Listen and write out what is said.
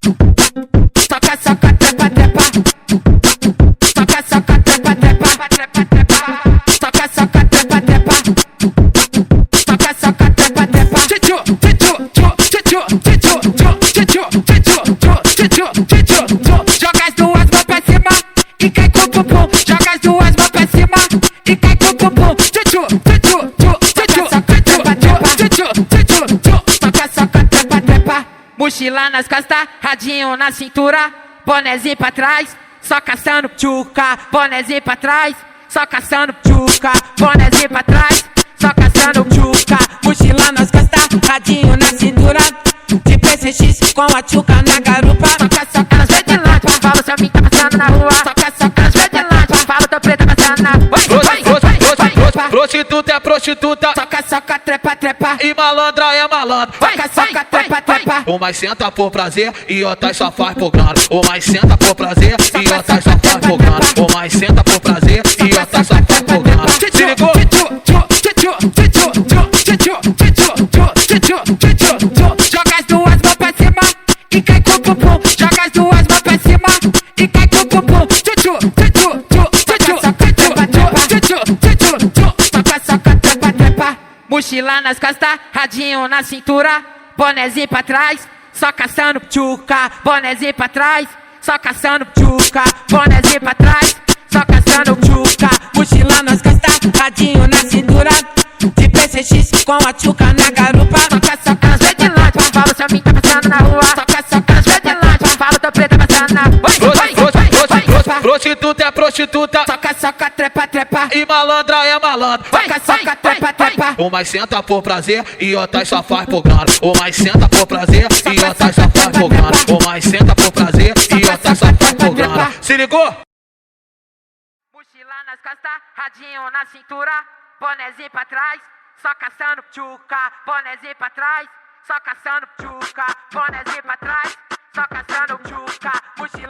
Soca, soca, trepa, trepa. Soca, soca, trepa, trepa. Soca, soca, trepa, trepa. Soca, soca, trepa, trepa. Joga as duas mãos pra cima e cai com o bumbum. Joga as duas mãos pra cima e cai com o bumbum. Soca, soca, trepa, trepa. Mochila nas costas, radinho na cintura, bonezinho pra trás, só caçando tchuca. Bonezinho pra trás, só caçando tchuca. Bonezinho pra trás, só caçando tchuca. Mochila nas costas, radinho na cintura, de PCX com a tchuca na garupa. Soca, soca, elas vêm de longe, falo seu mim tá passando na rua. Soca, soca, elas vêm de longe, falo teu preto passando na rua. Prostituta é prostituta, Soca, soca, trepa, trepa. e malandra é malandro. Soca, soca, trepa, trepa. O mais senta por prazer e outras só faz por grana. O mais senta por prazer e outras só faz por grana. O mais senta por prazer e outras só faz por grana. Se ligou? Joga as duas mãos pra cima e cai com o bumbum. Joga as duas mãos pra cima e cai com o bumbum. Soca, soca, trepa, trepa. Mochila nas costas, radinho na cintura, bonezinho pra trás, só caçando tchuca. Bonezinho pra trás, só caçando tchuca. Bonezinho pra trás, só caçando tchuca. Mochila nas costas, radinho na cintura, de PCX com a tchuca na garupa. Soca, soca, elas vêm de longe, falo seu mim tá passando na rua. Soca, soca, elas vêm de longe, falo teu preto tá passando na rua. Prostituta é prostituta, Soca, soca, trepa, trepa. e malandra é malandro. Soca, soca, trepa, trepa. O mais senta por prazer e outras só faz por grana. O mais senta por prazer e outras só faz por grana. O mais senta por prazer e outras só faz por grana. Se ligou? Mochila nas costas, radinho na cintura, bonezinho pra trás, só caçando tchuca. Bonezinho pra trás, só caçando tchuca. Bonezinho pra trás, só caçando tchuca. Mochila